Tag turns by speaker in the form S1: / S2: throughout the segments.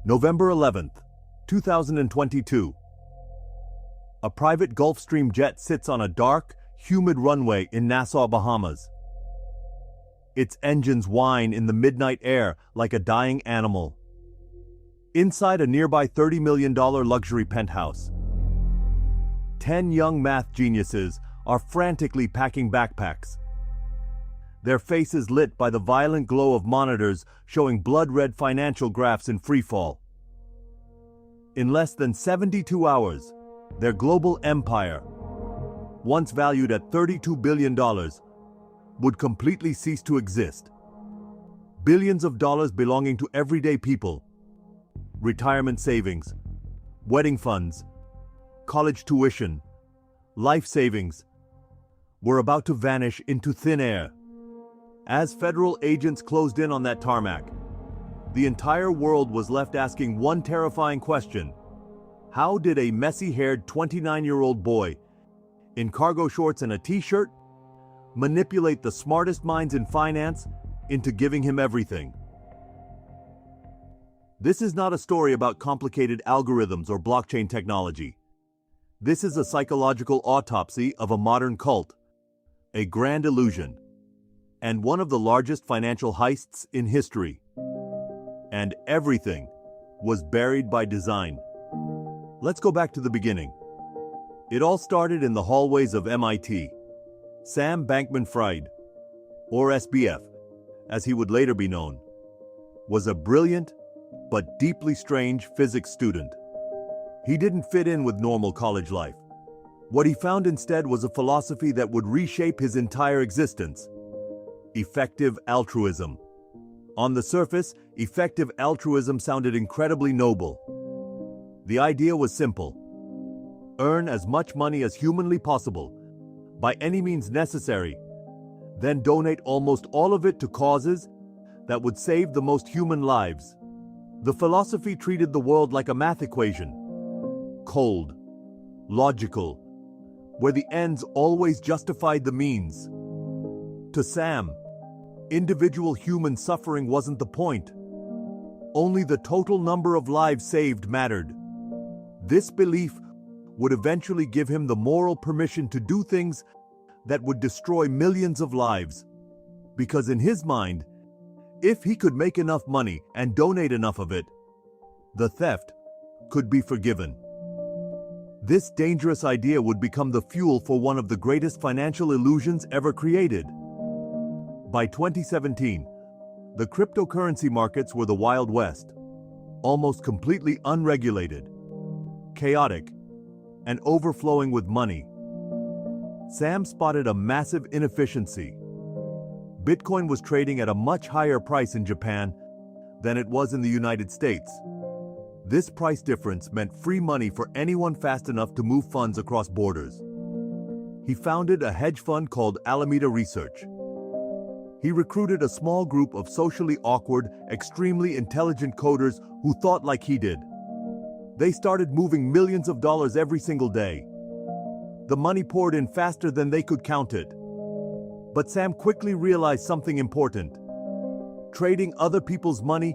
S1: November 11th, 2022. A private Gulfstream jet sits on a dark, humid runway in Nassau, Bahamas. Its engines whine in the midnight air like a dying animal. Inside a nearby $30 million luxury penthouse, 10 young math geniuses are frantically packing backpacks. Their faces lit by the violent glow of monitors showing blood-red financial graphs in freefall. In less than 72 hours, their global empire, once valued at $32 billion, would completely cease to exist. Billions of dollars belonging to everyday people, retirement savings, wedding funds, college tuition, life savings, were about to vanish into thin air. As federal agents closed in on that tarmac, the entire world was left asking one terrifying question. How did a messy-haired 29-year-old boy in cargo shorts and a t-shirt manipulate the smartest minds in finance into giving him everything? This is not a story about complicated algorithms or blockchain technology. This is a psychological autopsy of a modern cult, a grand illusion, and one of the largest financial heists in history. And everything was buried by design. Let's go back to the beginning. It all started in the hallways of MIT. Sam Bankman-Fried, or SBF, as he would later be known, was a brilliant but deeply strange physics student. He didn't fit in with normal college life. What he found instead was a philosophy that would reshape his entire existence: effective altruism. On the surface, effective altruism sounded incredibly noble. The idea was simple: earn as much money as humanly possible, by any means necessary, then donate almost all of it to causes that would save the most human lives. The philosophy treated the world like a math equation: cold, logical, where the ends always justified the means. To Sam, individual human suffering wasn't the point. Only the total number of lives saved mattered. This belief would eventually give him the moral permission to do things that would destroy millions of lives. Because in his mind, if he could make enough money and donate enough of it, the theft could be forgiven. This dangerous idea would become the fuel for one of the greatest financial illusions ever created. By 2017, the cryptocurrency markets were the Wild West, almost completely unregulated, chaotic, and overflowing with money. Sam spotted a massive inefficiency. Bitcoin was trading at a much higher price in Japan than it was in the United States. This price difference meant free money for anyone fast enough to move funds across borders. He founded a hedge fund called Alameda Research. He recruited a small group of socially awkward, extremely intelligent coders who thought like he did. They started moving millions of dollars every single day. The money poured in faster than they could count it. But Sam quickly realized something important. Trading other people's money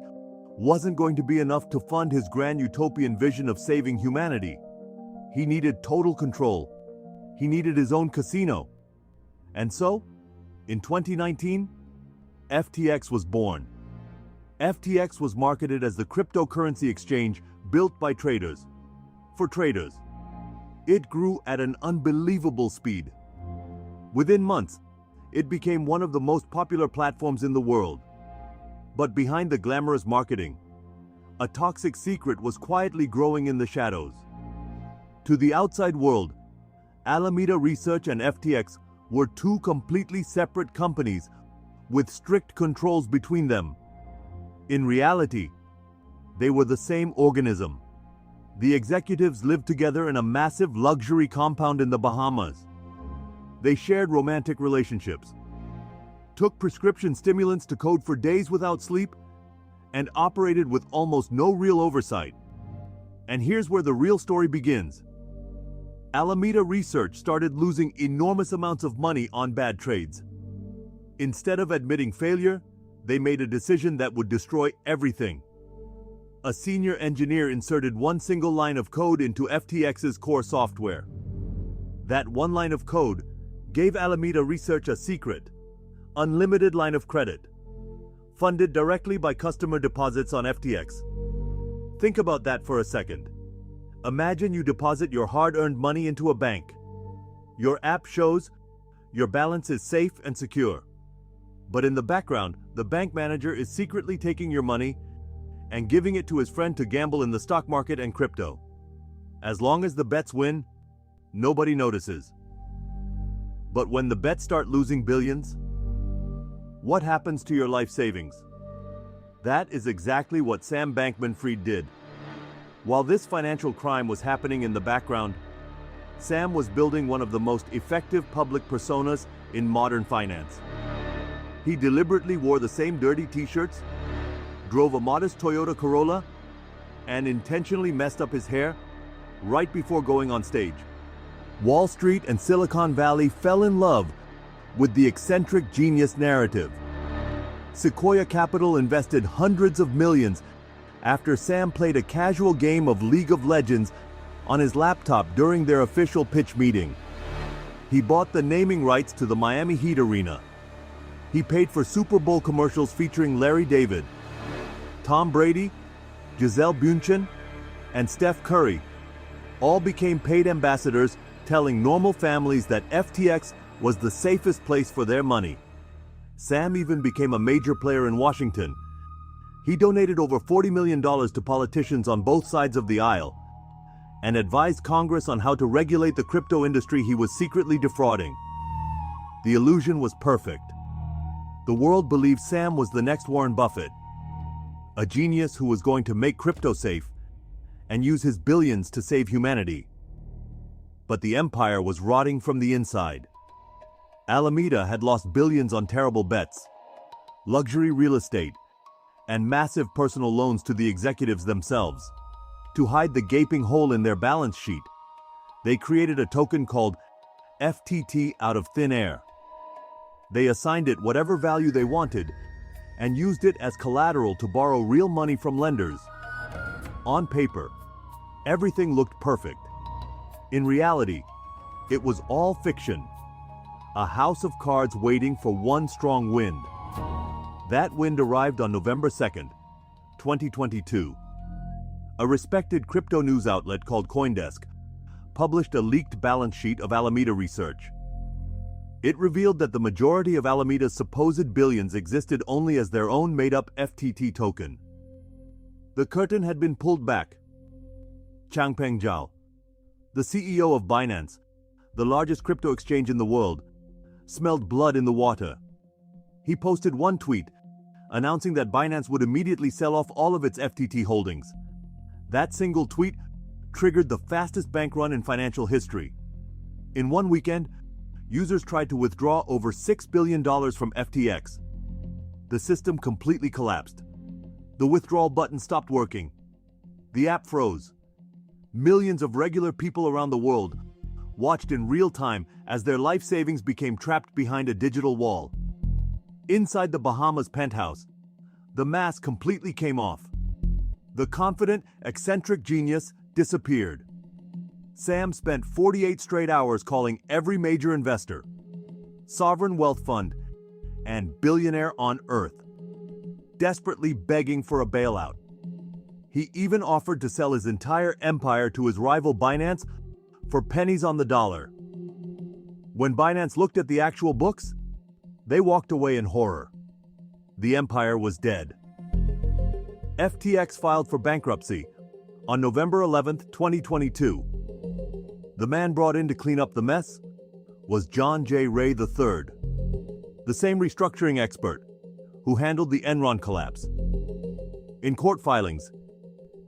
S1: wasn't going to be enough to fund his grand utopian vision of saving humanity. He needed total control. He needed his own casino. And so, in 2019, FTX was born. FTX was marketed as the cryptocurrency exchange built by traders, for traders. It grew at an unbelievable speed. Within months, it became one of the most popular platforms in the world. But behind the glamorous marketing, a toxic secret was quietly growing in the shadows. To the outside world, Alameda Research and FTX were two completely separate companies with strict controls between them. In reality, they were the same organism. The executives lived together in a massive luxury compound in the Bahamas. They shared romantic relationships, took prescription stimulants to code for days without sleep, and operated with almost no real oversight. And here's where the real story begins. Alameda Research started losing enormous amounts of money on bad trades. Instead of admitting failure, they made a decision that would destroy everything. A senior engineer inserted one single line of code into FTX's core software. That one line of code gave Alameda Research a secret, unlimited line of credit, funded directly by customer deposits on FTX. Think about that for a second. Imagine you deposit your hard-earned money into a bank. Your app shows your balance is safe and secure. But in the background, the bank manager is secretly taking your money and giving it to his friend to gamble in the stock market and crypto. As long as the bets win, nobody notices. But when the bets start losing billions, what happens to your life savings? That is exactly what Sam Bankman-Fried did. While this financial crime was happening in the background, Sam was building one of the most effective public personas in modern finance. He deliberately wore the same dirty t-shirts, drove a modest Toyota Corolla, and intentionally messed up his hair right before going on stage. Wall Street and Silicon Valley fell in love with the eccentric genius narrative. Sequoia Capital invested hundreds of millions after Sam played a casual game of League of Legends on his laptop during their official pitch meeting. He bought the naming rights to the Miami Heat arena. He paid for Super Bowl commercials featuring Larry David, Tom Brady, Gisele Bündchen, and Steph Curry. All became paid ambassadors telling normal families that FTX was the safest place for their money. Sam even became a major player in Washington. He donated over $40 million to politicians on both sides of the aisle and advised Congress on how to regulate the crypto industry he was secretly defrauding. The illusion was perfect. The world believed Sam was the next Warren Buffett, a genius who was going to make crypto safe and use his billions to save humanity. But the empire was rotting from the inside. Alameda had lost billions on terrible bets, luxury real estate, and massive personal loans to the executives themselves. To hide the gaping hole in their balance sheet, they created a token called FTT out of thin air. They assigned it whatever value they wanted and used it as collateral to borrow real money from lenders. On paper, everything looked perfect. In reality, it was all fiction. A house of cards waiting for one strong wind. That wind arrived on November 2nd, 2022. A respected crypto news outlet called CoinDesk published a leaked balance sheet of Alameda Research. It revealed that the majority of Alameda's supposed billions existed only as their own made-up FTT token. The curtain had been pulled back. Changpeng Zhao, the CEO of Binance, the largest crypto exchange in the world, smelled blood in the water. He posted one tweet announcing that Binance would immediately sell off all of its FTT holdings. That single tweet triggered the fastest bank run in financial history. In one weekend, users tried to withdraw over $6 billion from FTX. The system completely collapsed. The withdrawal button stopped working. The app froze. Millions of regular people around the world watched in real time as their life savings became trapped behind a digital wall. Inside the Bahamas penthouse, the mask completely came off. The confident, eccentric genius disappeared. Sam spent 48 straight hours calling every major investor, sovereign wealth fund, and billionaire on earth, desperately begging for a bailout. He even offered to sell his entire empire to his rival Binance for pennies on the dollar. When Binance looked at the actual books, they walked away in horror. The empire was dead. FTX filed for bankruptcy on November 11, 2022. The man brought in to clean up the mess was John J. Ray III, the same restructuring expert who handled the Enron collapse. In court filings,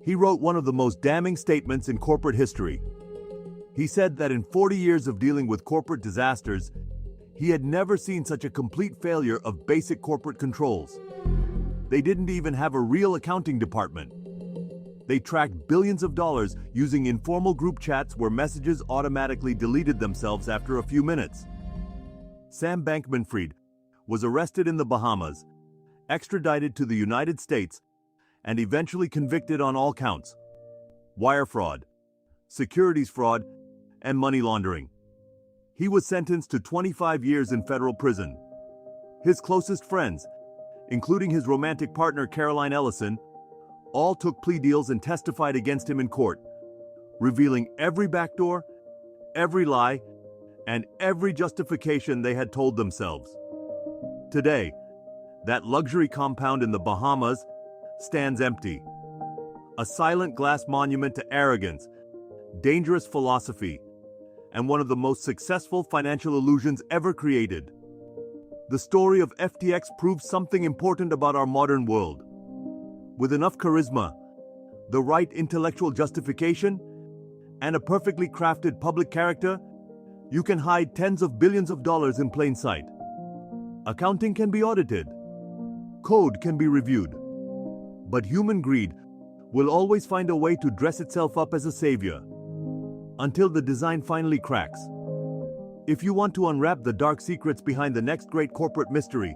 S1: he wrote one of the most damning statements in corporate history. He said that in 40 years of dealing with corporate disasters, he had never seen such a complete failure of basic corporate controls. They didn't even have a real accounting department. They tracked billions of dollars using informal group chats where messages automatically deleted themselves after a few minutes. Sam Bankman-Fried was arrested in the Bahamas, extradited to the United States, and eventually convicted on all counts: wire fraud, securities fraud, and money laundering. He was sentenced to 25 years in federal prison. His closest friends, including his romantic partner Caroline Ellison, all took plea deals and testified against him in court, revealing every backdoor, every lie, and every justification they had told themselves. Today, that luxury compound in the Bahamas stands empty, a silent glass monument to arrogance, dangerous philosophy, and one of the most successful financial illusions ever created. The story of FTX proves something important about our modern world. With enough charisma, the right intellectual justification, and a perfectly crafted public character, you can hide tens of billions of dollars in plain sight. Accounting can be audited. Code can be reviewed. But human greed will always find a way to dress itself up as a savior, until the design finally cracks. If you want to unwrap the dark secrets behind the next great corporate mystery,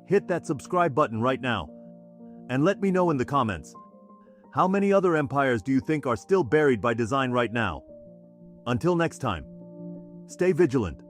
S1: hit that subscribe button right now. And let me know in the comments, how many other empires do you think are still buried by design right now? Until next time, stay vigilant.